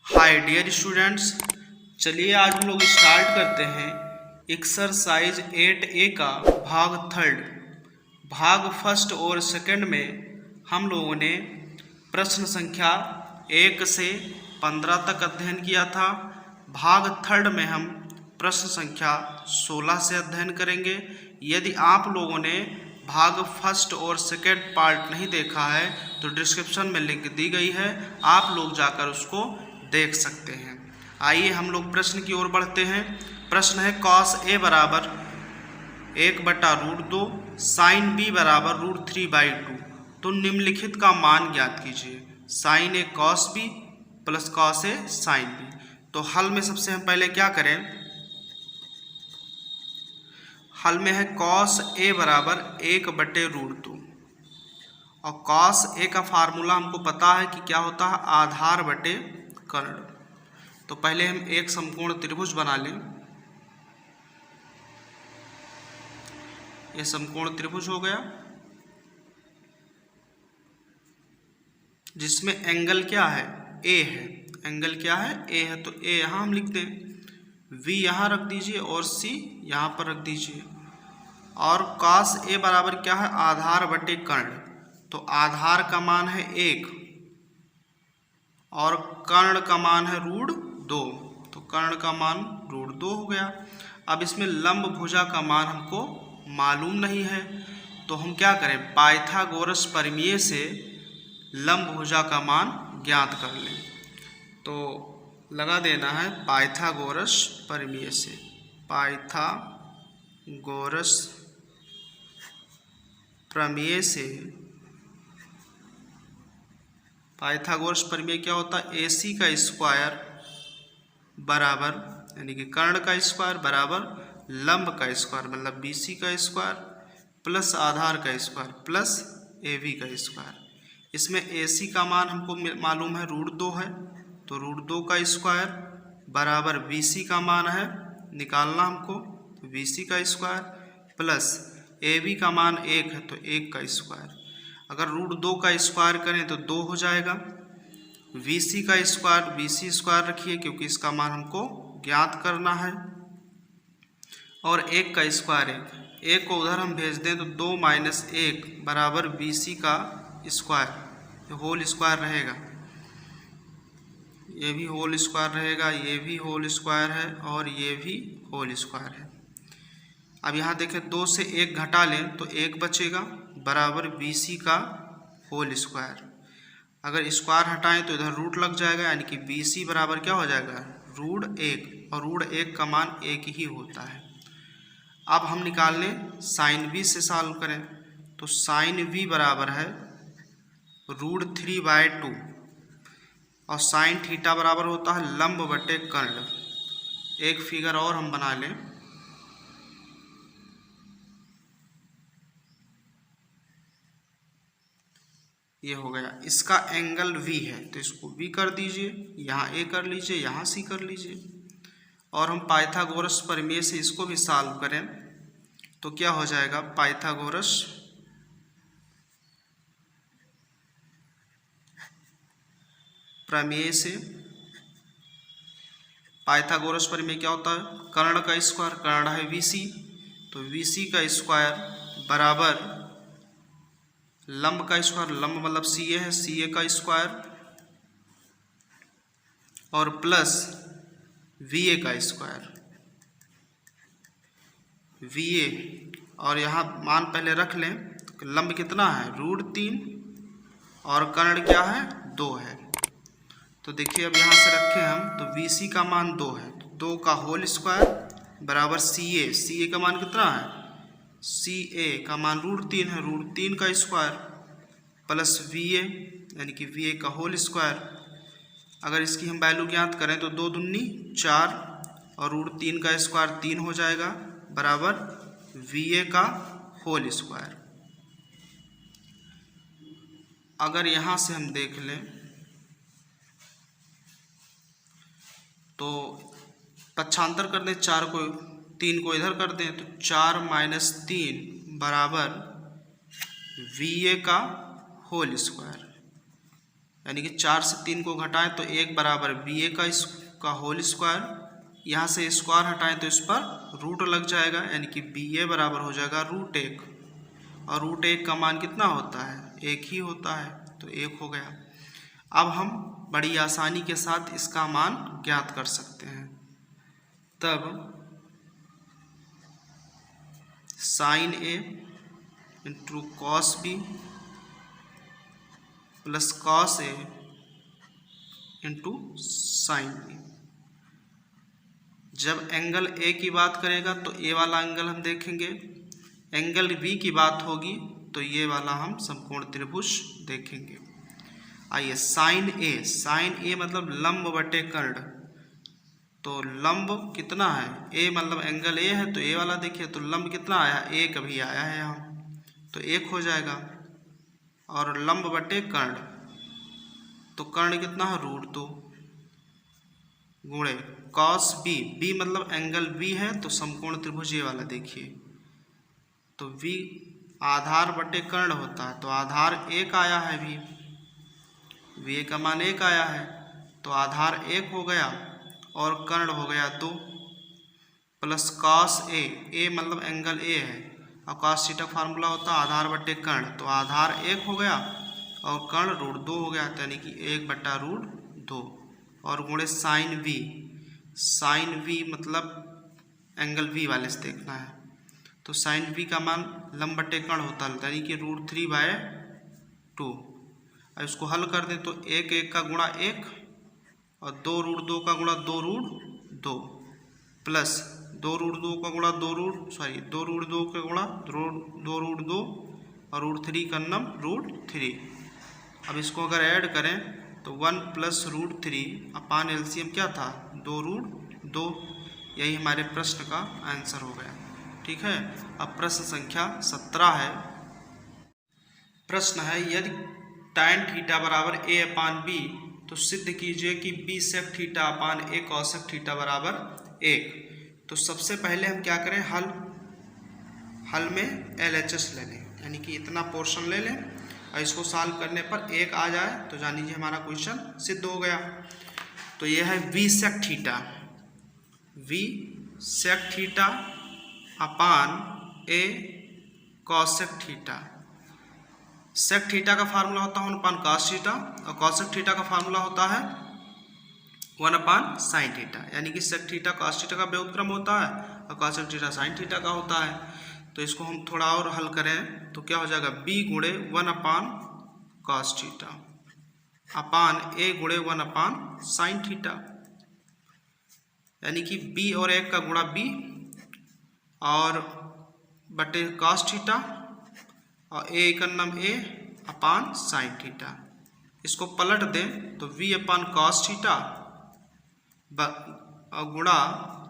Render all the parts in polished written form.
Hi dear students, चलिए आज हम लोग स्टार्ट करते हैं एक्सरसाइज 8A का भाग थर्ड। भाग फर्स्ट और सेकंड में हम लोगों ने प्रश्न संख्या 1 से 15 तक अध्ययन किया था। भाग थर्ड में हम प्रश्न संख्या 16 से अध्ययन करेंगे। यदि आप लोगों ने भाग फर्स्ट और सेकंड पार्ट नहीं देखा है तो डिस्क्रिप्शन में लिंक दी गई है, आप लोग जाकर उसको देख सकते हैं। आइए हम लोग प्रश्न की ओर बढ़ते हैं। प्रश्न है cos A बराबर 1/√2 sin B बराबर √3/2, तो निम्नलिखित का मान ज्ञात कीजिए। sin A cos B plus cos A sin B। तो हल में सबसे हम पहले क्या करें, हल में है cos A बराबर 1/√2 और cos A का फार्मूला हमको पता है कि क्या होता है, आधार बटे कर्ण। तो पहले हम एक समकोण त्रिभुज बना लें। यह समकोण त्रिभुज हो गया जिसमें एंगल क्या है, A है। एंगल क्या है, A है। तो A यहाँ हम लिख दें, V यहाँ रख दीजिए और C यहाँ पर रख दीजिए। और cos A बराबर क्या है, आधार बटे कर्ण। तो आधार का मान है 1 और कर्ण का मान है √2, तो कर्ण का मान √2 हो गया। अब इसमें लंब भुजा का मान हमको मालूम नहीं है, तो हम क्या करें, पाइथागोरस प्रमेय से लंब भुजा का मान ज्ञात कर लें। तो लगा देना है पाइथागोरस प्रमेय से। पाइथागोरस प्रमेय से, पाइथागोरस प्रमेय क्या होता है, AC का स्क्वायर बराबर यानी कि कर्ण का स्क्वायर बराबर लंब का स्क्वायर मतलब BC का स्क्वायर प्लस आधार का स्क्वायर प्लस AB का स्क्वायर। इसमें AC का मान हमको मालूम है √2 है, तो √2 का स्क्वायर बराबर BC का मान है निकालना हमको, तो BC का स्क्वायर प्लस AB का मान 1 है तो 1 का स्क्वायर। अगर √2 का स्क्वायर करें तो 2 हो जाएगा। VC का स्क्वायर BC स्क्वायर रखिए क्योंकि इसका मान हमको ज्ञात करना है। और 1 का स्क्वायर 1 को उधर हम भेज दें तो 2 - 1 बराबर BC का स्क्वायर, होल स्क्वायर रहेगा। ये भी होल स्क्वायर रहेगा, ये भी होल स्क्वायर है और ये भी होल स्क्वायर है। अब यहाँ देखें 2 से 1 घटा लें तो 1 बचेगा बराबर BC का होल स्क्वायर। अगर स्क्वायर हटाएं तो इधर रूट लग जाएगा यानी कि BC बराबर क्या हो जाएगा, √1 और √1 का मान 1 ही होता है। अब हम निकाल लें sin B से सॉल्व करें तो sin B बराबर है √3/2 और sin थीटा बराबर होता है लंब बटे कर्ण। एक फिगर और हम बना लें, ये हो गया। इसका एंगल V है तो इसको V कर दीजिए, यहाँ A कर लीजिए, यहाँ C कर लीजिए। और हम पाइथागोरस प्रमेय से इसको भी सॉल्व करें तो क्या हो जाएगा, पाइथागोरस प्रमेय से, पाइथागोरस प्रमेय क्या होता है, कर्ण का स्क्वायर, कर्ण है VC, तो VC का स्क्वायर बराबर लंब का स्क्वायर, लंब मतलब CA है, CA का स्क्वायर और प्लस VA का स्क्वायर, VA। और यहाँ मान पहले रख लें, लंब कितना है √3 और कर्ण क्या है 2 है। तो देखिए अब यहाँ से रखें हम तो VC का मान 2 है, तो 2 का होल स्क्वायर बराबर CA, CA का मान कितना है, CA का मान √3 है, √3 का स्क्वायर प्लस VA यानी कि VA का होल स्क्वायर। अगर इसकी हम वैल्यू ज्ञात करें तो 2 दूनी 4 और √3 का स्क्वायर 3 हो जाएगा बराबर VA का होल स्क्वायर। अगर यहाँ से हम देख लें तो पक्षांतर कर दें, 4 को 3 को इधर कर दें तो 4 - 3 बराबर VA का होल स्क्वायर यानी कि 4 से 3 को घटाएं तो 1 बराबर BA का होल स्क्वायर, यहाँ से स्क्वायर हटाएं तो इस पर रूट लग जाएगा, यानी कि BA बराबर हो जाएगा √1, और √1 का मान कितना होता है? 1 ही होता है, तो 1 हो गया। अब हम बड़ी आसानी के साथ इसका मान ज्ञात कर सकते हैं। तब sin A into cos B plus cos A into sin B। जब एंगल A की बात करेगा तो A वाला एंगल हम देखेंगे, एंगल B की बात होगी तो ये वाला हम समकोण त्रिभुज देखेंगे। आइए sin A मतलब लंब बटे कर्ण, तो लंब कितना है? A मतलब एंगल A है तो A वाला देखिए, तो लंब कितना आया? 1 अभी आया है यहाँ, तो 1 हो जाएगा। और लंब बटे कर्ण, तो कर्ण कितना है? √2 गुणे cos B मतलब एंगल B है तो समकोण त्रिभुज ये वाला देखिए, तो V आधार बटे कर्ण होता है, तो आधार 1 आया है, V का मान 1 आया है, तो आधार 1 हो गया और कर्ण हो गया 2, प्लस cos A मतलब एंगल A है, और cos थीटा फार्मूला होता है आधार बटे कर्ण, तो आधार 1 हो गया और कर्ण √2 हो गया, यानी कि 1/√2, और गुणे sin V मतलब एंगल V वाले से देखना है, तो sin V का मान लंब बटे कर्ण होता है, यानी कि √3/2। अब इसको हल कर दें तो 1 का गुणा 1 और 2√2 का गुणा 2√2 प्लस 2√2 का गुणा 2√2 का गुणा 2√2 और √3 का नम √3। अब इसको अगर ऐड करें तो 1 प्लस √3 अपान LCM क्या था? 2√2। यही हमारे प्रश्न का आंसर हो गया। ठीक है, अब प्रश्न संख्या 17 है। प्रश्न है यदि tan थीटा बराबर A/B तो सिद्ध कीजिए कि B sec theta upon A cos theta बराबर 1। तो सबसे पहले हम क्या करें? हल में LHS ले लें, यानी कि इतना पोर्शन ले लें और इसको सॉल्व करने पर 1 आ जाए तो जान लीजिए हमारा क्वेश्चन सिद्ध हो गया। तो यह है V sec theta upon A cos theta. Sec theta का फार्मूला होता है 1/cos थीटा और cosec थीटा का फार्मूला होता है 1/sin थीटा, यानी कि सेक थीटा cos थीटा का व्युत्क्रम होता है और cosec थीटा sin थीटा का होता है। तो इसको हम थोड़ा और हल करें तो क्या हो जाएगा? B गुणे 1/cos थीटा अपान A गुणे 1/sin थीटा, यानी कि B और 1 का गुणा B और बटे cos थीटा और A का नाम A अपान sin थीटा। इसको पलट दें तो V/cos थीटा गुणा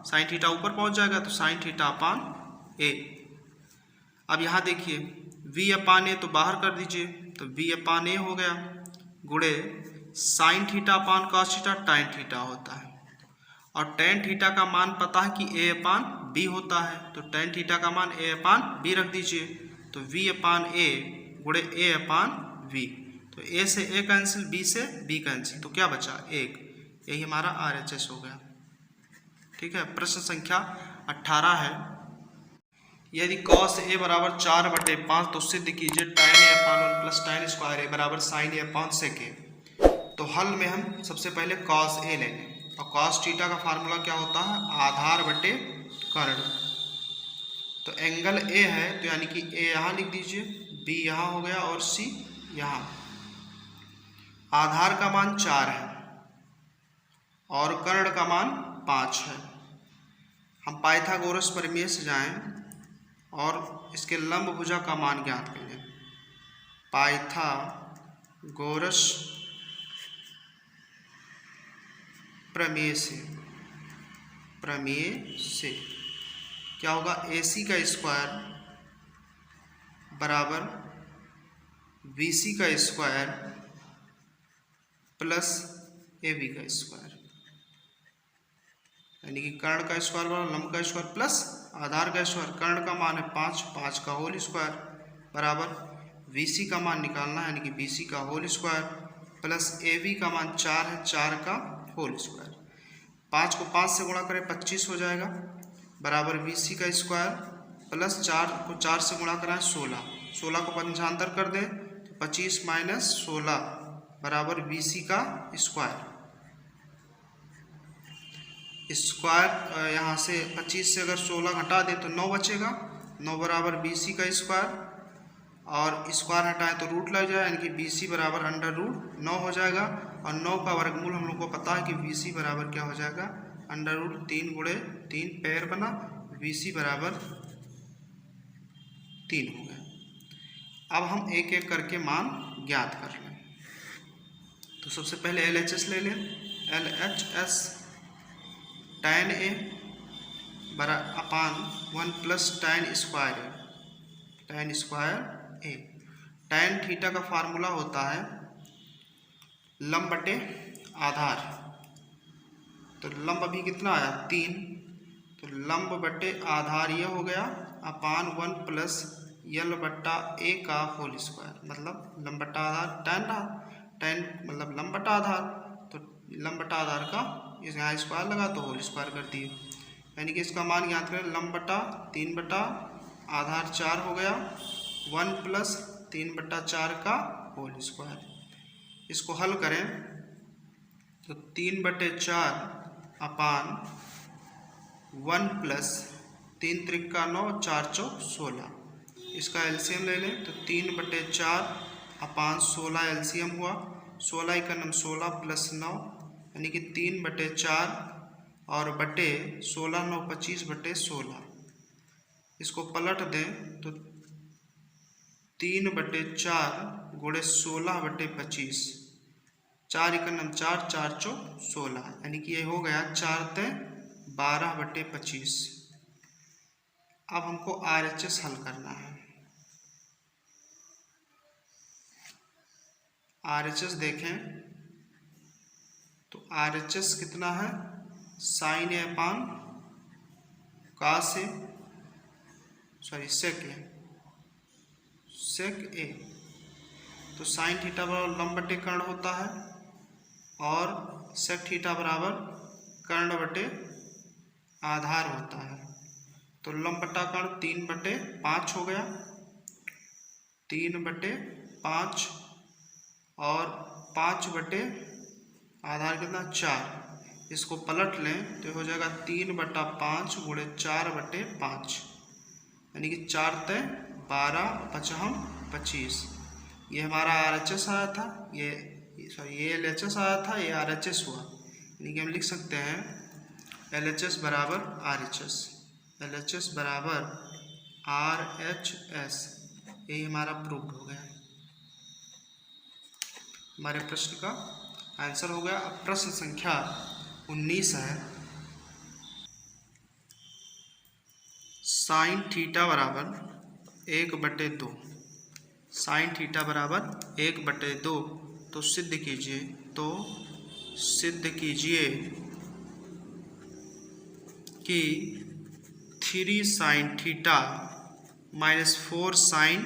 sin थीटा ऊपर पहुंच जाएगा तो sin थीटा अपान A। अब यहाँ देखिए V/A तो बाहर कर दीजिए तो V/A हो गया गुणे sin theta upon cos theta tan theta होता है, और tan थीटा का मान पता है कि A/B होता है, तो tan थीटा का मान A/B रख दीजिए, तो V/A गुणे A/V, तो A से A कैंसिल, B से B कैंसिल, तो क्या बचा? 1। यही हमारा RHS हो गया। ठीक है, प्रश्न संख्या 18 है। यदि cos A बराबर 4/5 तो सिद्ध कीजिए tan A/1 plus tan square A बराबर sin A/sec A। तो हल में हम सबसे पहले cos A ले लें, और cos थीटा का फार्मूला क्या होता है? आधार बटे कर्ण। तो एंगल A है तो यानी कि A यहाँ लिख दीजिए, B यहाँ हो गया और C यहाँ। आधार का मान 4 है और कर्ण का मान 5 है। हम पाइथागोरस प्रमेय से जाएं और इसके लंब भुजा का मान ज्ञात कर लें। पाइथागोरस प्रमेय से क्या होगा? AC का स्क्वायर बराबर BC का स्क्वायर प्लस AB का स्क्वायर, यानी कि कर्ण का स्क्वायर बराबर लंब का स्क्वायर प्लस आधार का स्क्वायर। कर्ण का मान है 5 का होल स्क्वायर बराबर BC का मान निकालना है, यानी कि BC का होल स्क्वायर प्लस AB का मान 4 है, 4 का होल स्क्वायर। 5 को 5 से गुणा करें 25 हो जाएगा, बराबर BC का स्क्वायर प्लस 4 को 4 से गुणा कराएं 16, 16 को पंचांतर कर दें तो 25 माइनस 16 बराबर BC का स्क्वायर। स्क्वायर यहाँ से 25 से अगर 16 घटा दें तो 9 बचेगा, 9 बराबर BC का स्क्वायर, और स्क्वायर हटाएं तो रूट लग जाए, यानी कि BC बराबर अंडर रूट 9 हो जाएगा। और 9 का वर्गमूल हम लोग को पता है कि BC बराबर क्या हो जाएगा, अंडर रूट 3 गुणे 3 पेयर बना, BC बराबर 3 हो गया। अब हम एक एक करके मान ज्ञात कर लें। तो सबसे पहले LHS ले लें। LHS tan A upon 1 plus tan square A, tan square A। tan theta का फार्मूला होता है लंब बटे आधार। तो लंब अभी कितना आया 3, तो लंब बटे आधार ये हो गया अपान 1 प्लस यल बट्टा A का होल स्क्वायर, मतलब लंब बटा आधार tan रहा, tan मतलब लंब बटा आधार, तो लंब बटा आधार का इस यहाँ स्क्वायर लगा तो होल स्क्वायर कर दिए, यानी कि इसका मान ज्ञात करें लंब बटा 3 बटा आधार 4 हो गया 1 प्लस 3 बटा 4 का होल स्क्वायर। इसको हल करें तो 3 बटे 4 अपान 1 प्लस 3 त्रिका 9, 4 चौक 16। इसका एलसीएम ले लें तो 3 बटे 4 अपान 16 एलसीएम हुआ, 16 का नम 16 प्लस 9, यानी कि 3 बटे 4 और बटे 16 9 25 बटे 16। इसको पलट दें तो 3 बटे 4 गुणे 16 बटे 25, 4 एकम 4, 4 चौक 16, यानी कि ये हो गया 4 ते 12 बटे 25। अब हमको RHS हल करना है। RHS देखें तो RHS कितना है, साइन ए अपान कास ए, सॉरी सेक ए, सेक ए। तो साइन थीटा बराबर लंब बटे कर्ण होता है और सेक थीटा बराबर कर्ण बटे आधार होता है। तो लंब बटा कर्ण 3 बटे 5 हो गया, 3 बटे 5 और 5 बटे आधार कितना 4। इसको पलट लें तो हो जाएगा 3 बटा 5 गुणे 4 बटे 5, यानी कि 4 ते 12 पचहम 25। ये हमारा RHS आया था, ये LHS आया था, ये RHS हुआ, यानी कि हम लिख सकते हैं LHS बराबर RHS, LHS बराबर RHS। यही हमारा प्रूफ हो गया, हमारे प्रश्न का आंसर हो गया। अब प्रश्न संख्या 19 है, साइन थीटा बराबर 1/2, साइन थीटा बराबर 1/2। तो सिद्ध कीजिए, तो सिद्ध कीजिए कि 3 sine theta minus 4 sine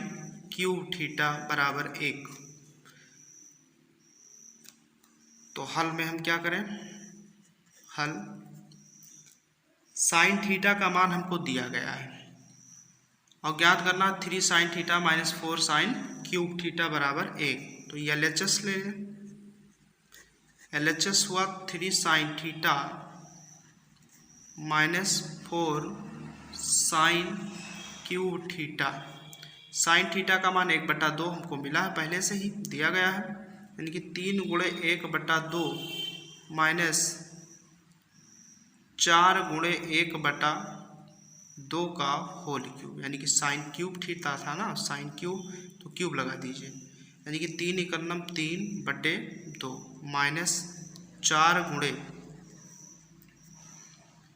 cube theta बराबर 1। तो हल में हम क्या करें, हल साइन थीटा का मान हमको दिया गया है और ज्ञात करना 3 sine theta minus 4 sine cube theta बराबर 1। तो ये LHS ले लें, LHS हुआ 3 sine theta minus 4 sine cube theta. Sine theta का मान 1/2 हमको मिला है, पहले से ही दिया गया है, यानी कि 3 गुणे 1/2 माइनस 4 गुणे 1/2 का होल क्यूब, यानी कि साइन क्यूब थीटा था ना, साइन क्यूब, तो क्यूब लगा दीजिए, यानी कि 3 एकम 3/2 माइनस 4 गुणे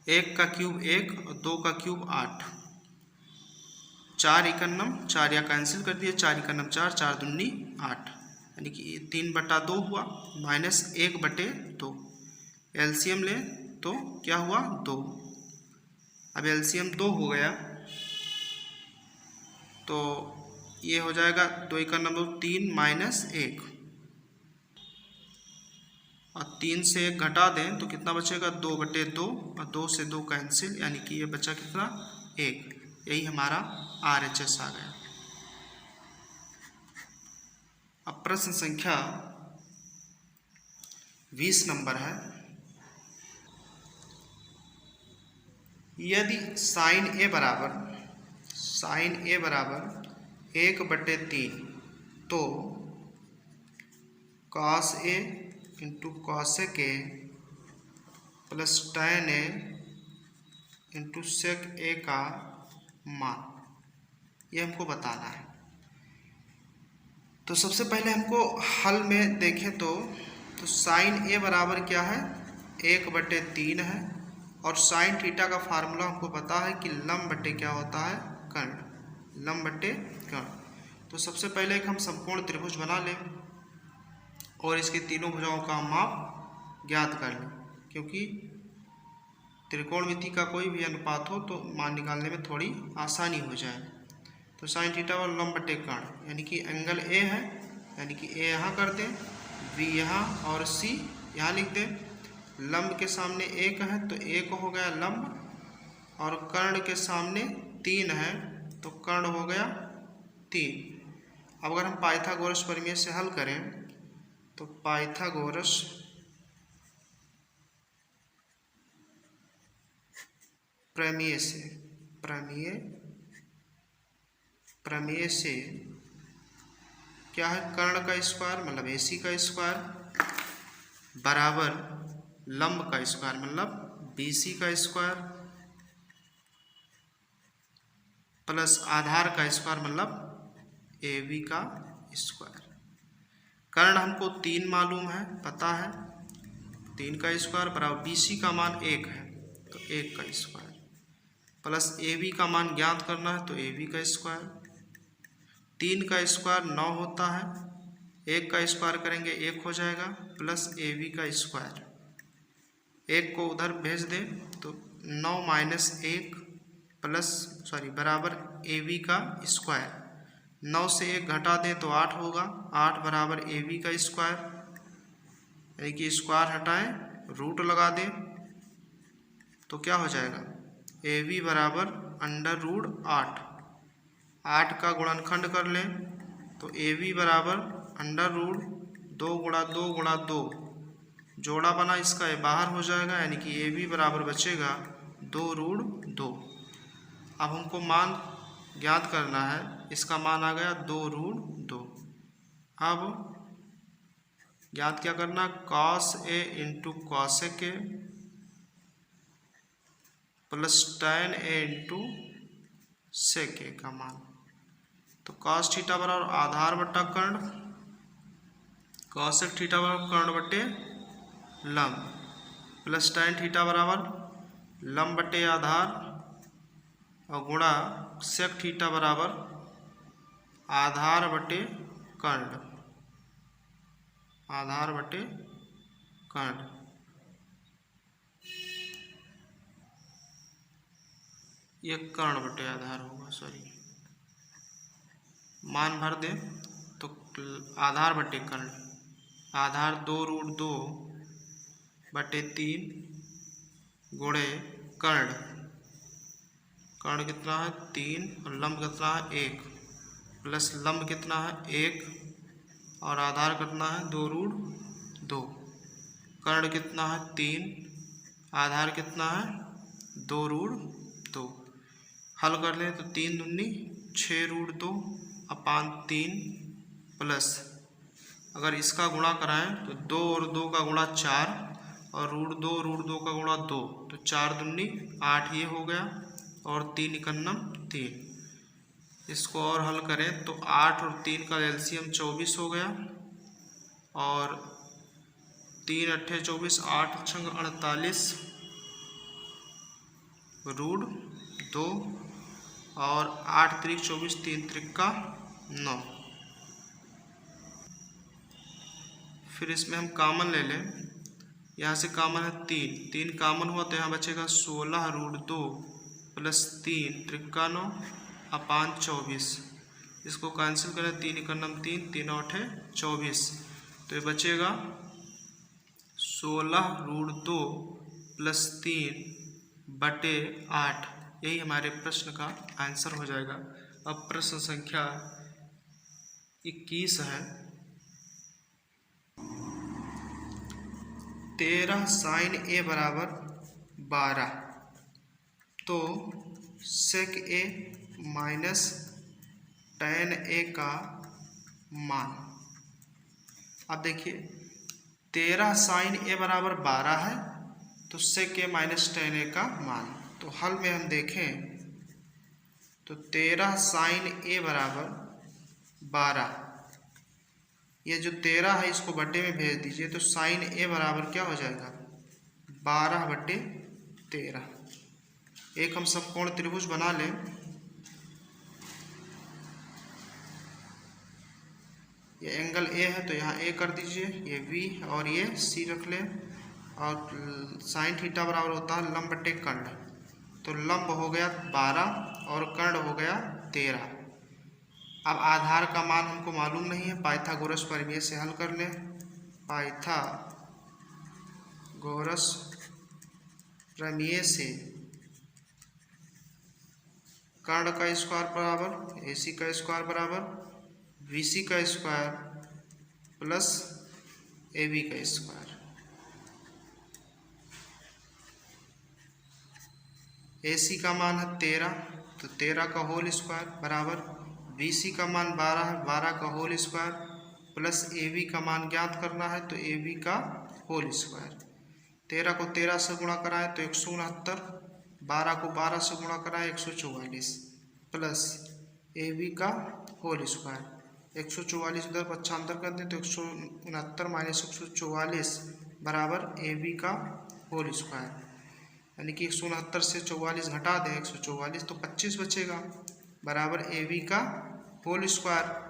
1 का क्यूब 1 और 2 का क्यूब 8, 4 एकम 4 या कैंसिल कर दिए, 4 एकम 4, 4 दूनी 8, यानी कि 3/2 हुआ माइनस 1/2। एलसीएम लें तो क्या हुआ 2। अब एलसीएम 2 हो गया तो ये हो जाएगा 2 एकम 3 माइनस 1, और 3 से 1 घटा दें तो कितना बचेगा 2/2 और 2 से 2 कैंसिल, यानी कि ये बचा कितना 1। यही हमारा RHS आ गया। अब प्रश्न संख्या 20 नंबर है। यदि साइन ए बराबर 1/3 तो cos A into cosec A plus tan A into sec A का मान, ये हमको बताना है। तो सबसे पहले हमको हल में देखें तो साइन A बराबर क्या है 1/3 है, और साइन थीटा का फार्मूला हमको पता है कि लंब बटे क्या होता है कर्ण, लंब बटे कर्ण। तो सबसे पहले एक हम समकोण त्रिभुज बना लें और इसके तीनों भुजाओं का माप ज्ञात कर लें, क्योंकि त्रिकोणमिति का कोई भी अनुपात हो तो मान निकालने में थोड़ी आसानी हो जाए। तो साइन थीटा और लंब बटे कर्ण, यानी कि एंगल ए है, यानी कि ए यहाँ कर दें, बी यहाँ और सी यहाँ लिख दें। लंब के सामने 1 है तो 1 हो गया लंब, और कर्ण के सामने 3 है तो कर्ण हो गया 3। अब अगर हम पाइथागोरस प्रमेय से हल करें तो पाइथागोरस प्रमेय से क्या है, कर्ण का स्क्वायर मतलब AC का स्क्वायर बराबर लंब का स्क्वायर मतलब BC का स्क्वायर प्लस आधार का स्क्वायर मतलब AB का स्क्वायर। कर्ण हमको 3 मालूम है, पता है 3 का स्क्वायर बराबर BC का मान 1 है तो 1 का स्क्वायर प्लस AB का मान ज्ञात करना है तो AB का स्क्वायर। 3 का स्क्वायर 9 होता है, 1 का स्क्वायर करेंगे 1 हो जाएगा, प्लस AB का स्क्वायर। 1 को उधर भेज दें तो 9 माइनस 1 बराबर AB का स्क्वायर। 9 से 1 घटा दें तो 8 होगा, 8 बराबर AB का स्क्वायर, यानी कि स्क्वायर हटाएं रूट लगा दें तो क्या हो जाएगा AB बराबर √8। 8 का गुणनखंड कर लें तो AB बराबर √2 गुणा 2 गुणा 2, जोड़ा बना इसका ये बाहर हो जाएगा, यानी कि AB बराबर बचेगा 2√2। अब हमको मान ज्ञात करना है, इसका मान आ गया 2√2। अब ज्ञात क्या करना, cos A into cosec A plus tan A into sec A का मान। तो cos थीटा बराबर आधार बटा कर्ण, cosec थीटा बराबर कर्ण बटे लंब, प्लस tan थीटा बराबर लंब बटे आधार और गुणा sec थीटा बराबर आधार बटे कर्ण, आधार बटे कर्ण। ये कर्ण बटे आधार होगा, सॉरी मान भर दें तो आधार बटे कर्ण, आधार 2√2 बटे 3 गुणे कर्ण, कर्ण कितना है 3 और लंब कितना है 1, प्लस लंब कितना है 1 और आधार कितना है 2√2। कर्ण कितना है 3, आधार कितना है 2√2। हल कर लें तो 3 दूनी 6√2 अपान 3 प्लस, अगर इसका गुणा कराएं तो 2 और 2 का गुणा 4 और √2 का गुणा 2, तो 4 दूनी 8 ये हो गया और 3 इकन्नम 3। इसको और हल करें तो 8 और 3 का एलसीएम 24 हो गया और 3 अट्ठे 24, 8 छंग 48 √2 और 8 त्रिक 24, 3 त्रिक का 9। फिर इसमें हम कामन ले लें, यहाँ से कामन है 3 कामन हुआ तो यहाँ बचेगा 16√2 प्लस 3 त्रिका 9 अपान 24। इसको कैंसिल करें 3 इकन्नम 3, 3 अठे 24, तो ये बचेगा 16√2 + 3/8, यही हमारे प्रश्न का आंसर हो जाएगा। अब प्रश्न संख्या 21 है। 13 sin a बराबर 12, तो sec a minus tan a का मान। अब देखिए 13 sin a बराबर 12 है, तो sec a minus tan a का मान। तो हल में हम देखें तो 13 sin a बराबर 12, ये जो 13 है इसको बट्टे में भेज दीजिए, तो sin a बराबर क्या हो जाएगा 12/13। एक हम समकोण त्रिभुज बना लें। ये एंगल A है तो यहाँ A कर दीजिए, ये V और ये C रख लें, और sin थीटा बराबर होता है लंब बटे कर्ण। तो लंब हो गया 12 और कर्ण हो गया 13। अब आधार का मान हमको मालूम नहीं है, पाइथागोरस प्रमेय से हल कर लें। पाइथागोरस प्रमेय से कर्ण का स्क्वायर बराबर AC का स्क्वायर बराबर BC का स्क्वायर प्लस AB का स्क्वायर। AC का मान है 13, तो 13 का होल स्क्वायर बराबर BC का मान 12 है, 12 का होल स्क्वायर प्लस AB का मान ज्ञात करना है, तो AB का होल स्क्वायर। 13 को 13 से गुणा कराएं तो 169, 12 को 12 से गुणा कराएं 144 प्लस AB का होल स्क्वायर। 144 उधर पक्षांतर कर दें तो 169 माइनस 144 बराबर AB का होल स्क्वायर, यानी कि 169 से 44 घटा दें 144, तो 25 बचेगा बराबर AB का होल स्क्वायर।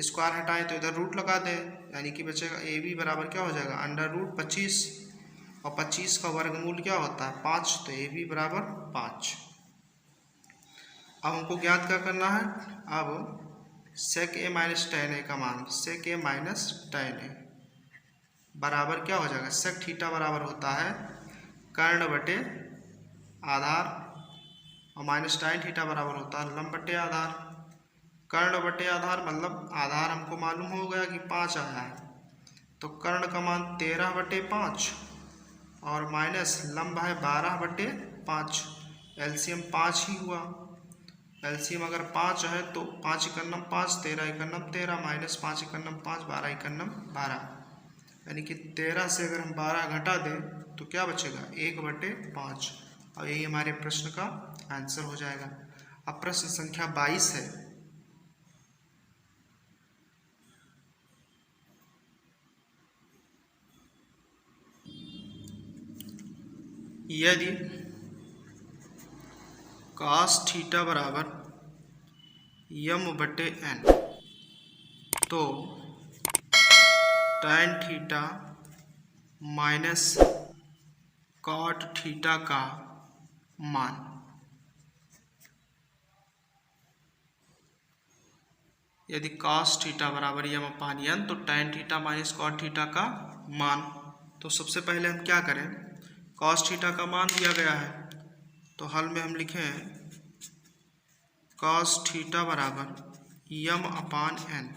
स्क्वायर हटाएं तो इधर रूट लगा दें, यानी कि बचेगा AB बराबर क्या हो जाएगा √25, और 25 का वर्गमूल क्या होता है 5, तो AB बराबर 5। अब हमको ज्ञात क्या करना है, अब sec a minus tan a का मान, sec a minus tan a बराबर क्या हो जाएगा, sec थीटा बराबर होता है कर्ण बटे आधार, और माइनस tan थीटा बराबर होता है लंब बटे आधार। कर्ण बटे आधार मतलब आधार हमको मालूम हो गया कि 5 आया है, तो कर्ण का मान 13/5 और माइनस लंब है 12/5, एलसीएम 5 ही हुआ। एलसीएम अगर 5 है तो 5 एकन्नम 5, 13 एकन्नम 13, माइनस 5 एकन्नम 5, 12 एकन्नम 12, यानी कि 13 से अगर हम 12 घटा दें तो क्या बचेगा 1/5, और यही हमारे प्रश्न का आंसर हो जाएगा। अब प्रश्न संख्या 22 है। यदि cos थीटा बराबर m/n, तो tan theta minus cot theta का मान। यदि cos थीटा बराबर m/n, तो tan theta minus cot theta का मान। तो सबसे पहले हम क्या करें, cos थीटा का मान दिया गया है, तो हल में हम लिखें cos थीटा बराबर m/n।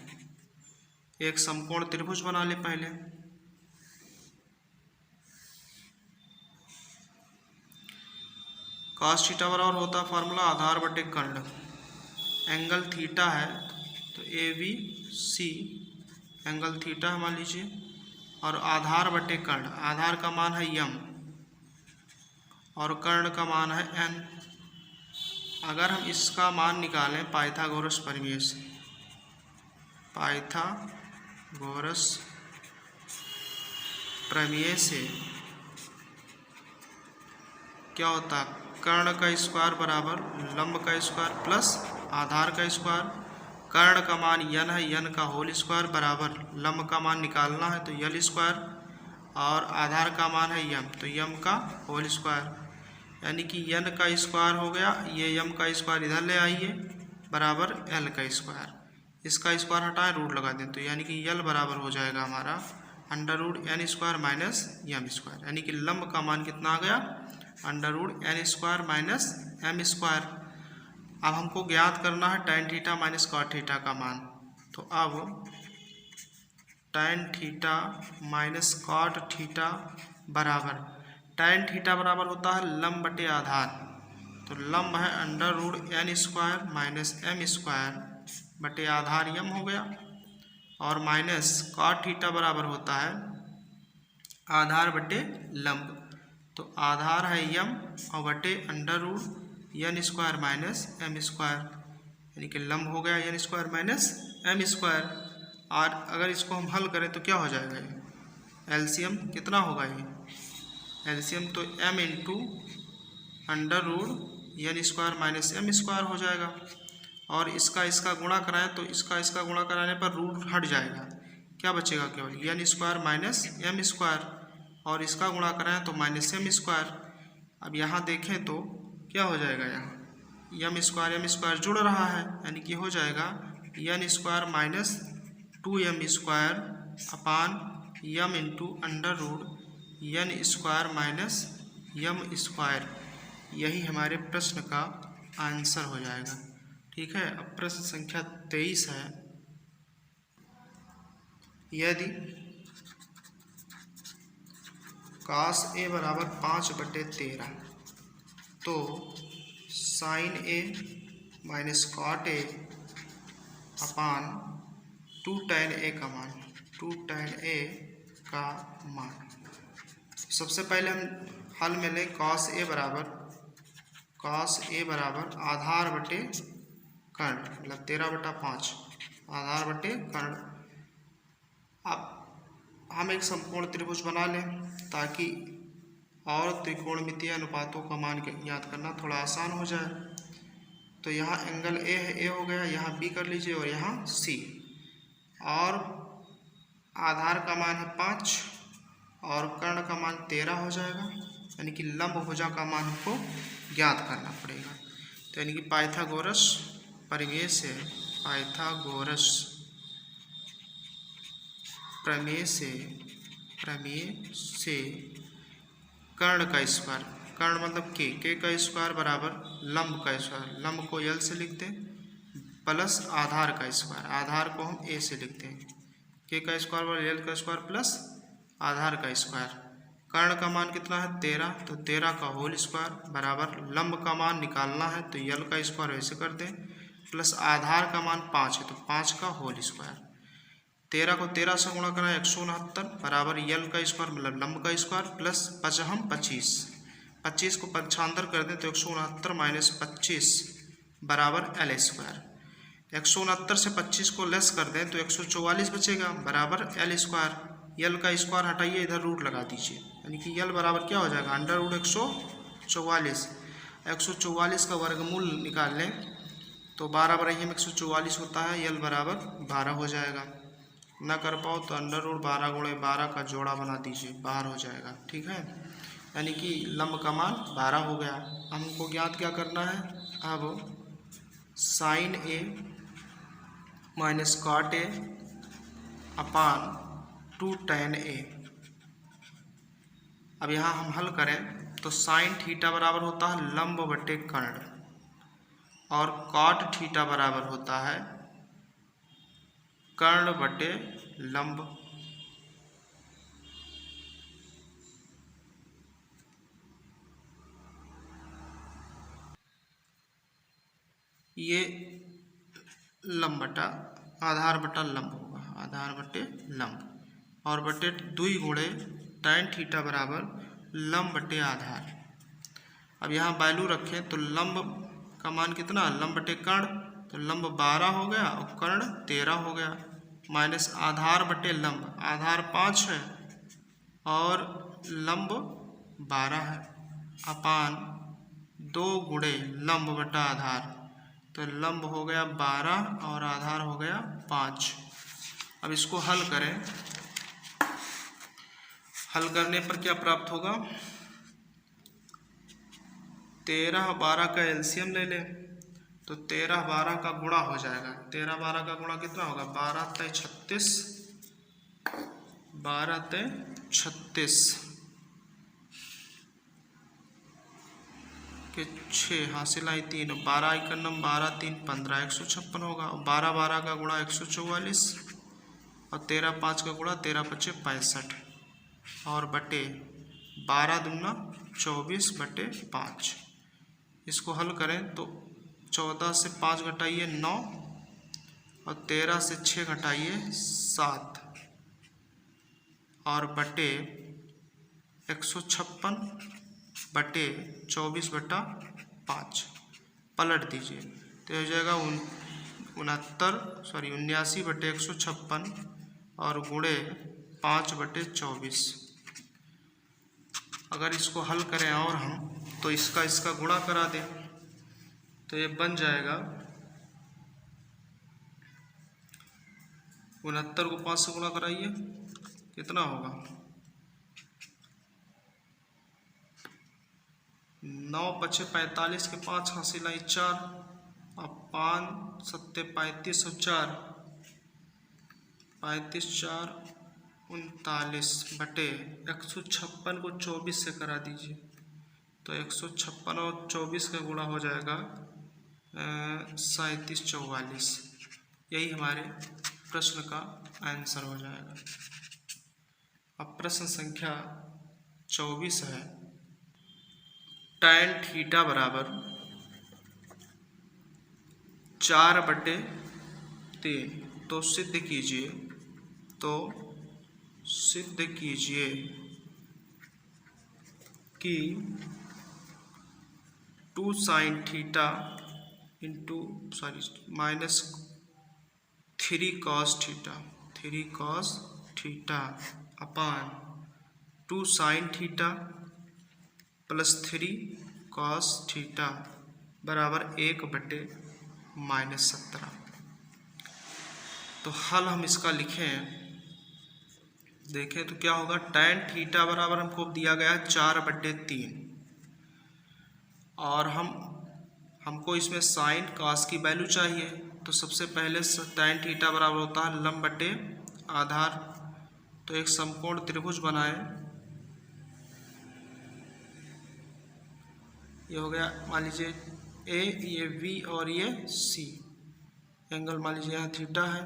एक समकोण त्रिभुज बना ले पहले। cos थीटा बराबर होता है फार्मूला आधार बटे कर्ण। एंगल थीटा है तो ABC एंगल थीटा मान लीजिए, और आधार बटे कर्ण, आधार का मान है m और कर्ण का मान है n। अगर हम इसका मान निकालें पाइथागोरस प्रमेय से, पाइथागोरस प्रमेय से क्या होता है, कर्ण का स्क्वायर बराबर लंब का स्क्वायर प्लस आधार का स्क्वायर। कर्ण का मान n है, n का होल स्क्वायर बराबर लंब का मान निकालना है तो l स्क्वायर, और आधार का मान है m, तो m का होल स्क्वायर, यानी कि n का स्क्वायर हो गया, ये m का स्क्वायर इधर ले आइए बराबर l का स्क्वायर। इसका स्क्वायर हटाएं रूट लगा दें, तो यानी कि l बराबर हो जाएगा हमारा under root N square minus M square, यानी कि लंब का मान कितना आ गया, under root N square minus M square. अब हमको ज्ञात करना है tan theta minus cot theta का मान। तो अब tan theta minus cot theta बराबर, tan थीटा बराबर होता है लंब बटे आधार, तो लंब है under root N square minus M square बटे आधार यम हो गया, और माइनस cot थीटा बराबर होता है आधार बटे लंब, तो आधार है यम और बटे under root N square minus M square, यानी कि लंब हो गया N square minus M square. और अगर इसको हम हल करें तो क्या हो जाएगा, ये एलसीएम कितना होगा, ये एलसीएम तो m into under root N square minus M square हो जाएगा, और इसका गुणा कराएं तो इसका गुणा कराने पर रूट हट जाएगा, क्या बचेगा केवल N square minus M square, और इसका गुणा कराएं तो माइनस एम स्क्वायर। अब यहाँ देखें तो क्या हो जाएगा, यहाँ एम स्क्वायर जुड़ रहा है, यानी कि हो जाएगा n square minus 2m square upon m into under root N square minus m square. यही हमारे प्रश्न का आंसर हो जाएगा। ठीक है, अब प्रश्न संख्या 23 है, यदि cos a बराबर 5/13 तो sin a minus cot a upon 2 tan a का मान, 2 tan a का मान। सबसे पहले हम हल में लें cos a बराबर आधार बटे कर्ण, मतलब 13/5 आधार बटे कर्ण। अब हम एक समकोण त्रिभुज बना लें ताकि और त्रिकोणमितीय अनुपातों का मान ज्ञात करना थोड़ा आसान हो जाए। तो यहाँ एंगल ए है, ए हो गया, यहाँ बी कर लीजिए और यहाँ सी, और आधार का मान है 5 और कर्ण का मान 13 हो जाएगा, यानी कि लंब भुजा का मान हमको ज्ञात करना पड़ेगा। तो यानी कि पाइथागोरस प्रमेय से कर्ण का स्क्वायर, कर्ण मतलब के का स्क्वायर बराबर लंब का स्क्वायर, लंब को यल से लिखते हैं, प्लस आधार का स्क्वायर, आधार को हम ए से लिखते हैं, के का स्क्वायर बराबर यल का स्क्वायर प्लस आधार का स्क्वायर। कर्ण का मान कितना है 13, तो 13 का होल स्क्वायर बराबर लंब का मान निकालना है तो यल का स्क्वायर वैसे कर दें, प्लस आधार का मान 5 है तो 5 का होल स्क्वायर। 13 को 13 से गुणा करा 169 बराबर यल का स्क्वायर मतलब लंब का स्क्वायर प्लस 25 को पक्षांतर कर दें तो 169 माइनस 25 बराबर एल स्क्वायर। 169 से 25 को लेस कर दें तो 144 बचेगा बराबर एल स्क्वायर। यल का स्क्वायर हटाइए, इधर रूट लगा दीजिए, यानी कि यल बराबर क्या हो जाएगा अंडर रूट 144। 144 का वर्गमूल निकाल लें तो 12 बराबर 144 होता है, यल बराबर 12 हो जाएगा। ना कर पाओ तो अंडर रूट 12 गुणे 12 का जोड़ा बना दीजिए, बाहर हो जाएगा। ठीक है, यानी कि लंब का मान 12 हो गया। हमको ज्ञात क्या करना है, अब sine A minus cot A upon 2 tan a। अब यहाँ हम हल करें तो साइन थीटा बराबर होता है लंब बटे कर्ण, और कॉट थीटा बराबर होता है कर्ण बटे लंब। ये लंब बटा आधार बटा लंब होगा, आधार बटे लंब, और बटे 2 गुणे tan थीटा बराबर लंब बटे आधार। अब यहाँ वैल्यू रखें तो लंब का मान कितना, लंब बटे कर्ण, तो लंब 12 हो गया और कर्ण 13 हो गया, माइनस आधार बटे लंब, आधार 5 है और लंब 12 है, अपान 2 गुणे लंब बटा आधार, तो लंब हो गया 12 और आधार हो गया 5। अब इसको हल करें, हल करने पर क्या प्राप्त होगा, 13 12 का एलसीएम ले लें तो 13 12 का गुणा हो जाएगा। 13 12 का गुणा कितना होगा, 12 × 36 12 ते 36 के 6 हासिल आई 3, 12 इकन्नम 12 3 15 156 होगा। 12 12 का गुणा 144 और 13 5 का गुणा 13 5 65 और बटे 12 दूना 24 बटे 5। इसको हल करें तो 14 से 5 घटाइए 9 और 13 से 6 घटाइए 7 और बटे 156 बटे 24 बटा 5 पलट दीजिए तो हो जाएगा 79 बटे 156 और गुणे 5 बटे 24। अगर इसको हल करें और हम तो इसका गुणा करा दें तो ये बन जाएगा 69 को 5 से गुणा कराइए कितना होगा 9 5 45 के 5 हासिल आई 4 अब 5 7 35 और 4 35 4 39 बटे 156 को 24 से करा दीजिए तो 156 और 24 का गुणा हो जाएगा 37 44। यही हमारे प्रश्न का आंसर हो जाएगा। अब प्रश्न संख्या 24 है। tan थीटा बराबर 4 बटे 3 तो सिद्ध कीजिए कि 2 sin theta minus 3 cos theta upon 2 sin theta plus 3 cos theta बराबर 1 बटे -17। तो हल हम इसका देखें तो क्या होगा। tan थीटा बराबर हमको दिया गया 4 बटे 3 और हमको इसमें साइन cos की वैल्यू चाहिए तो सबसे पहले tan थीटा बराबर होता है लंब बटे आधार। तो एक समकोण त्रिभुज बनाए, ये हो गया मान लीजिए A, ये V और ये C। एंगल मान लीजिए यहाँ थीटा है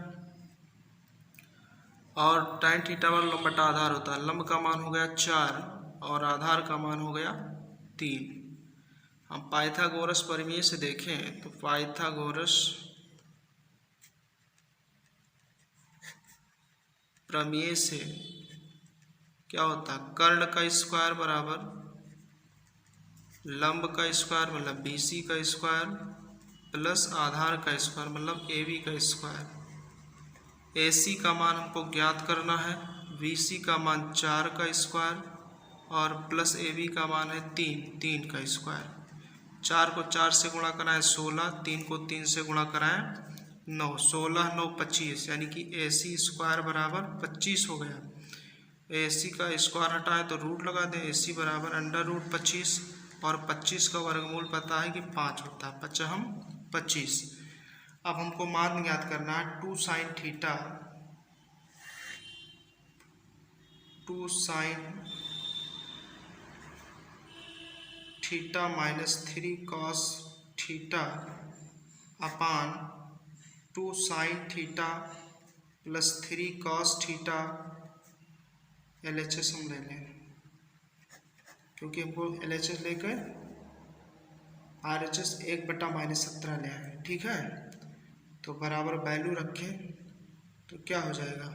और tan थीटा बराबर लंब बटा आधार होता है। लंब का मान हो गया 4 और आधार का मान हो गया 3। हम पाइथागोरस प्रमेय से देखें तो पाइथागोरस प्रमेय से क्या होता है, कर्ण का स्क्वायर बराबर लंब का स्क्वायर मतलब BC का स्क्वायर प्लस आधार का स्क्वायर मतलब AB का स्क्वायर। AC का मान हमको ज्ञात करना है, BC का मान 4 का स्क्वायर और प्लस AB का मान है 3 का स्क्वायर। 4 को 4 से गुणा कराएं 16, 3 को 3 से गुणा कराएं 9, 16 9 25 यानी कि AC स्क्वायर बराबर 25 हो गया। AC का स्क्वायर हटाएं तो रूट लगा दें, AC बराबर √25 और 25 का वर्गमूल पता है कि 5 होता है, 5 25। अब हमको मान ज्ञात करना है 2 sin theta minus 3 cos theta upon 2 sin theta plus 3 cos theta. LHS हम ले लें क्योंकि हमको LHS लेकर RHS 1 बटा -17 ले आए, ठीक है। तो बराबर वैल्यू रखें तो क्या हो जाएगा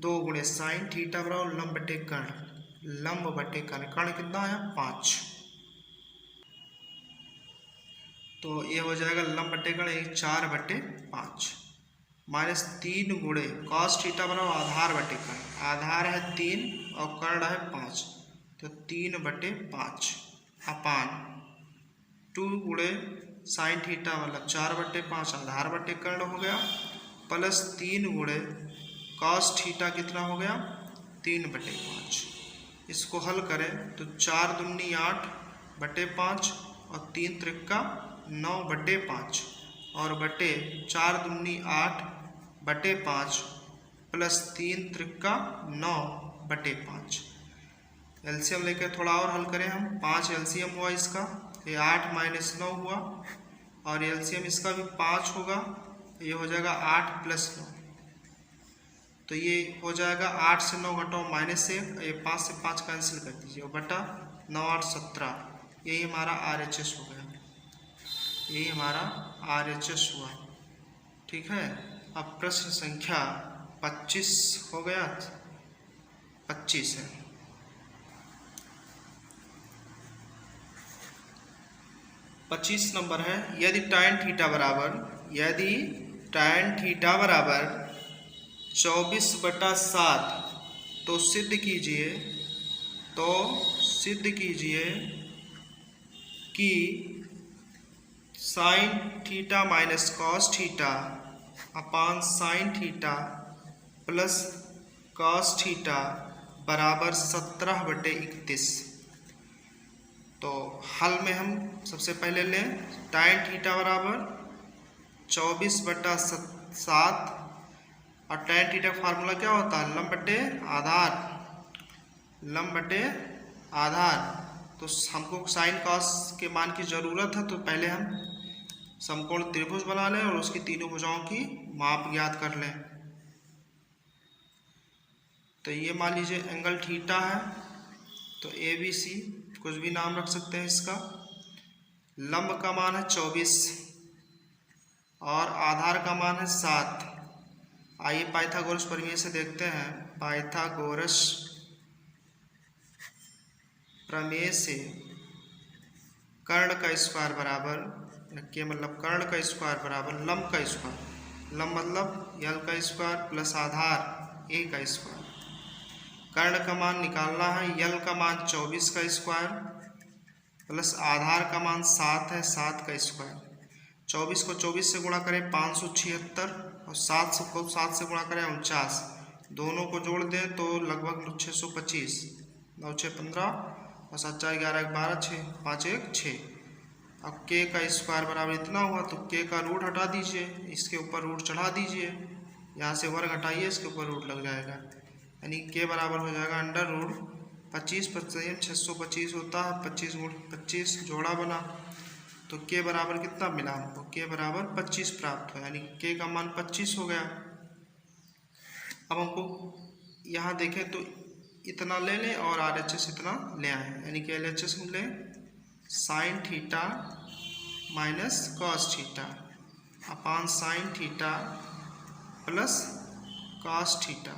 2 गुणे साइन थीटा बराबर लंब बटे कर्ण, कर्ण कितना है 5। तो ये हो जाएगा लंब बटे कर्ण 4 बटे 5 माइनस 3 गुणे cos थीटा बराबर आधार बटे कर्ण, आधार है 3 और कर्ण है 5 तो 3 बटे 5 अपान 2 गुणे साइन थीटा मतलब 4 बटे 5 आधार बटे कर्ण हो गया प्लस 3 गुणे cos थीटा कितना हो गया 3 बटे 5। इसको हल करें तो 4 दूनी 8 बटे 5 और 3 त्रिका 9 बटे 5 और बटे 4 दूनी 8 बटे 5 प्लस 3 त्रिका 9/5। एलसीएम लेकर थोड़ा और हल करें हम। 5 एलसीएम हुआ इसका, ये 8 माइनस 9 हुआ, और एलसीएम इसका भी 5 होगा, ये हो जाएगा 8 प्लस 9। तो ये हो जाएगा 8 से 9 घटाओ -1, ये 5 से 5 कैंसिल कर दीजिए, और बटा 9 8 17। यही हमारा RHS हो गया, यही हमारा RHS हुआ। ठीक है। अब प्रश्न संख्या 25 हो गया, 25 है। पच्चीस नंबर है, यदि tan थीटा बराबर 24/7, तो सिद्ध कीजिए कि sin theta minus cos theta upon sin theta plus cos theta बराबर 17/31। तो हल में हम सबसे पहले लें tan थीटा बराबर 24/7, और tan थीटा का फार्मूला क्या होता है, लंब बटे आधार। तो हमको साइन कॉस के मान की ज़रूरत है, तो पहले हम समकोण त्रिभुज बना लें और उसकी तीनों भुजाओं की माप ज्ञात कर लें। तो ये मान लीजिए एंगल थीटा है, तो ABC कुछ भी नाम रख सकते हैं इसका। लंब का मान है 24 और आधार का मान है 7। आइए पाइथागोरस प्रमेय से देखते हैं। पाइथागोरस प्रमेय से कर्ण का स्क्वायर बराबर, के मतलब कर्ण का स्क्वायर बराबर लंब का स्क्वायर। लंब मतलब यल का स्क्वायर प्लस आधार ए का स्क्वायर। कर्ण का मान निकालना है, यल का मान 24 का स्क्वायर प्लस आधार का मान 7 है, 7 का स्क्वायर। 24 को 24 से गुणा करें 576, और 7 को 7 से गुणा करें 49। दोनों को जोड़ दें तो लगभग 625। 9 6 15 और 7 4 11 12 6 5 1 6। अब के का स्क्वायर बराबर इतना हुआ, तो के का रूट हटा दीजिए, इसके ऊपर रूट चढ़ा दीजिए, यहाँ से वर्ग हटाइए, इसके ऊपर रूट लग जाएगा, यानी के बराबर हो जाएगा अंडर रूट 25 625 होता है, 25 × 25 जोड़ा बना, तो के बराबर कितना मिला हमको, के बराबर 25 प्राप्त हुआ, यानी के का मान 25 हो गया। अब हमको यहाँ देखें तो इतना ले लें और RHS इतना ले आए, यानी कि LHS हम लें sine theta minus cos theta upon sine theta plus cos theta.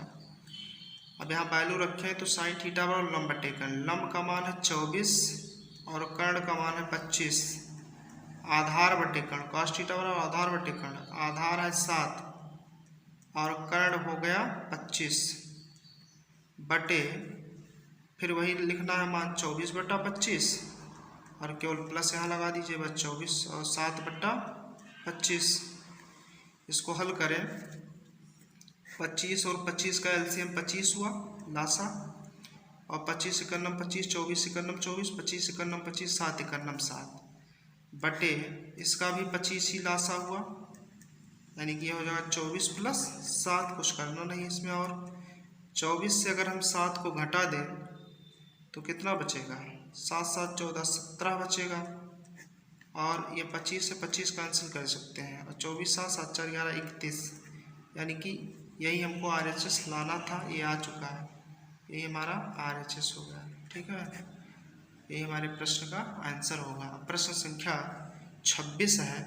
अब यहाँ वैल्यू रखें तो साइन थीटा बराबर लंब बटे कर्ण। लंब का मान है 24 और कर्ण का मान है 25। आधार बटे कर्ण, कॉस थीटा बराबर आधार बटे कर्ण, आधार है 7 और कर्ण हो गया 25 बटे, फिर वही लिखना है मान 24/25, और केवल प्लस यहाँ लगा दीजिए, बस 24 और 7/25। इसको हल करें, 25 और 25 का एलसीएम 25 हुआ लासा, और 25 एकन्नम 25, 24 एकन्नम 24, 25 एकन्नम 25, 7 एकन्नम 7 बटे इसका भी 25 ही लासा हुआ, यानी कि हो जाएगा 24 + 7। कुछ करना नहीं इसमें, और 24 से अगर हम 7 को घटा दें तो कितना बचेगा, 7 7 14 17 बचेगा, और ये 25 से 25 कैंसिल कर सकते हैं, और 24 7 7 4 11 31, यानी कि यही हमको RHS लाना था, ये आ चुका है, यही हमारा RHS हो गया। ठीक है, यही हमारे प्रश्न का आंसर होगा। प्रश्न संख्या 26 है।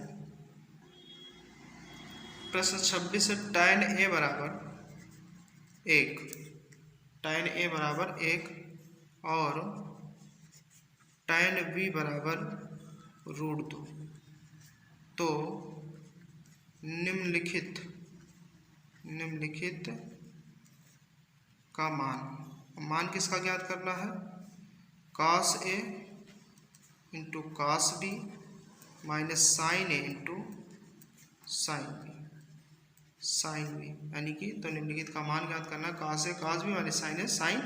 प्रश्न 26 है, tan A बराबर 1, tan A बराबर 1 और tan B बराबर √2, तो निम्नलिखित का मान किसका ज्ञात करना है, cos A × cos B minus sin A × sin B, यानी कि तो निम्नलिखित का मान ज्ञात करना है, cos A cos B minus sin A sin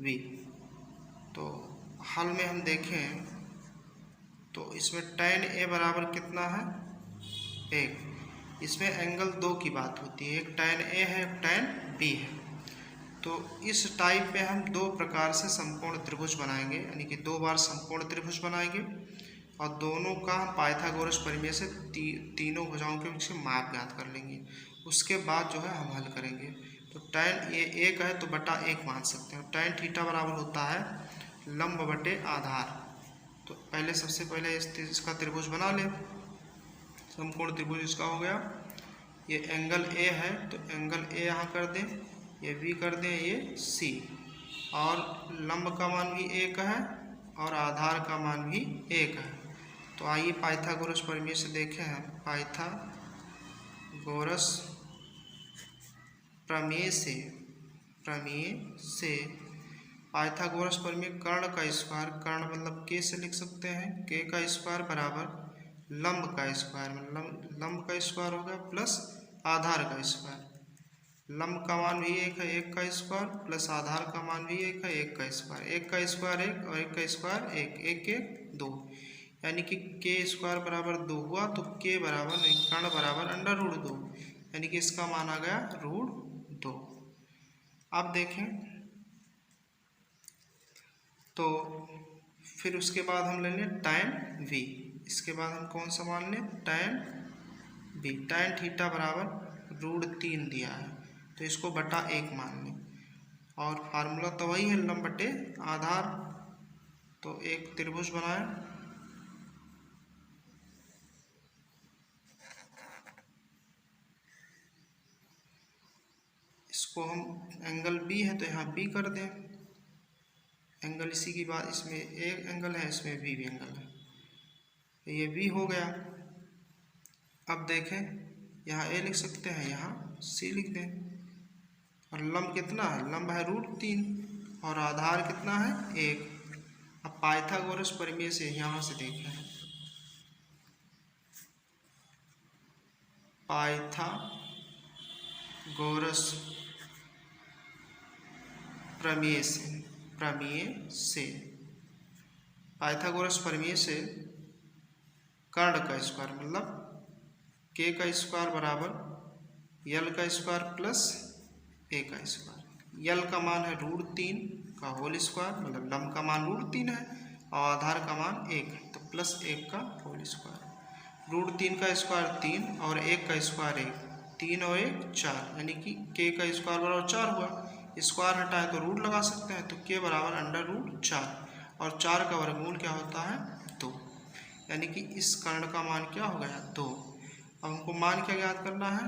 B। तो हल में हम देखें तो इसमें tan A बराबर कितना है, 1। इसमें एंगल 2 की बात होती है, एक tan A है, एक tan बी है। तो इस टाइप में हम दो प्रकार से समकोण त्रिभुज बनाएंगे, यानी कि दो बार समकोण त्रिभुज बनाएंगे और दोनों का हम पाइथागोरस प्रमेय से तीनों भुजाओं के बीच माप ज्ञात कर लेंगे। उसके बाद जो है हम हल करेंगे। तो tan ये एक है तो बटा एक मान सकते हैं। tan थीटा बराबर होता है लंब बटे आधार। तो पहले सबसे पहले इसका त्रिभुज बना ले। समकोण त्रिभुज इसका हो गया, ये एंगल ए है तो एंगल ए यहाँ कर दें, ये बी कर दें, ये सी, और लंब का मान भी एक है और आधार का मान भी एक है। तो आइए पाइथागोरस प्रमेय से देखें हम। पाइथागोरस प्रमेय से पाइथागोरस प्रमेय कर्ण का स्क्वायर, कर्ण मतलब के से लिख सकते हैं, के का स्क्वायर बराबर लंब का स्क्वायर, मतलब लंब का स्क्वायर हो गया प्लस आधार का स्क्वायर। लंब का मान भी एक है, एक का स्क्वायर, प्लस आधार का मान भी एक है, एक का स्क्वायर। एक का स्क्वायर एक और एक का स्क्वायर एक, एक एक दो, यानी कि के स्क्वायर बराबर 2 हुआ। तो के बराबर कर्ण बराबर अंडर रूट 2, यानी कि इसका मान आ गया रूट 2। अब देखें तो फिर उसके बाद हम ले लें tan v। इसके बाद हम कौन सा मान लें, tan v। tan थीटा बराबर रूट 3 दिया है तो इसको बटा 1 मान लें, और फार्मूला तो वही है लंब बटे आधार। तो एक त्रिभुज बनाए, इसको हम एंगल बी है तो यहाँ बी कर दें, एंगल इसी की बात, इसमें एक एंगल है, इसमें बी भी एंगल है, ये बी हो गया। अब देखें यहाँ ए लिख सकते हैं, यहाँ सी लिख दें, और लंब कितना है, लंब है रूट 3 और आधार कितना है 1। अब पाइथागोरस प्रमेय से यहाँ से देखें, पाइथागोरस प्रमेय से कर्ण का स्क्वायर मतलब के का स्क्वायर बराबर यल का स्क्वायर प्लस ए का स्क्वायर। यल का मान है रूट 3 का होल स्क्वायर, मतलब लंब का मान रूट 3 है और आधार का मान 1 है, तो प्लस 1 का होल स्क्वायर। रूट 3 का स्क्वायर 3 और 1 का स्क्वायर 1, 3 और 1 4, यानी कि के का स्क्वायर बराबर 4 हुआ। स्क्वायर हटाए तो रूट लगा सकते हैं, तो के बराबर अंडर रूट 4 और 4 का वर्गमूल क्या होता है 2, यानी कि इस कर्ण का मान क्या हो गया 2। अब हमको मान क्या ज्ञात करना है,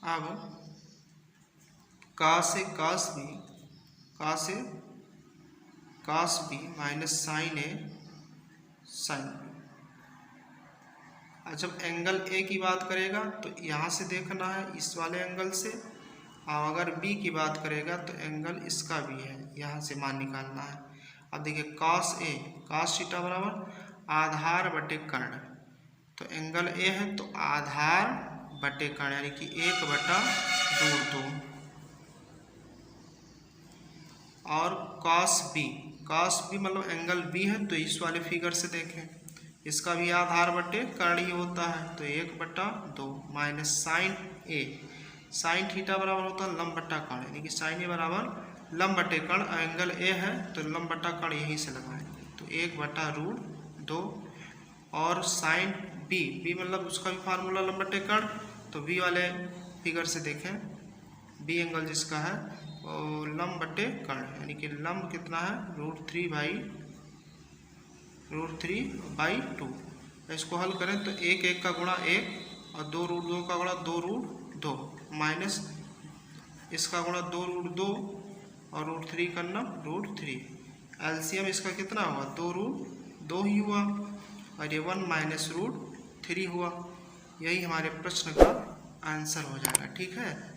अब cos बी माइनस साइन ए साइन बी। जब एंगल ए की बात करेगा तो यहाँ से देखना है इस वाले एंगल से, और अगर बी की बात करेगा तो एंगल इसका भी है, यहाँ से मान निकालना है। अब देखिए cos थीटा बराबर आधार बटे कर्ण, तो एंगल ए है तो आधार बटे कर्ण, यानी कि 1 बटा रूट 2। और cos बी मतलब एंगल बी है तो इस वाले फिगर से देखें, इसका भी आधार बटे कर्ण ही होता है, तो 1 बटा 2 माइनस साइन थीटा बराबर होता है लंब बटा कर्ण, यानी कि साइन ए बराबर लंब बटे कर्ण, एंगल ए है तो लंब बटा कर्ण यहीं से लगाएंगे, तो 1 बटा रूट 2। और साइन बी मतलब उसका भी फार्मूला लंब बटे कर्ण, तो बी वाले फिगर से देखें, बी एंगल जिसका है वो लंब बटे कर्ण, यानी कि लंब कितना है रूट 3 बाई 2। इसको हल करें तो 1 1 का गुणा 1 और 2 रूट 2 का गुणा 2 रूट 2 माइनस इसका गुणा 2 रूट 2 और रूट 3 करना रूट 3। एलसीएम इसका कितना हुआ 2 रूट 2 ही हुआ, और ये 1 माइनस रूट 3 हुआ। यही हमारे प्रश्न का आंसर हो जाएगा। ठीक है।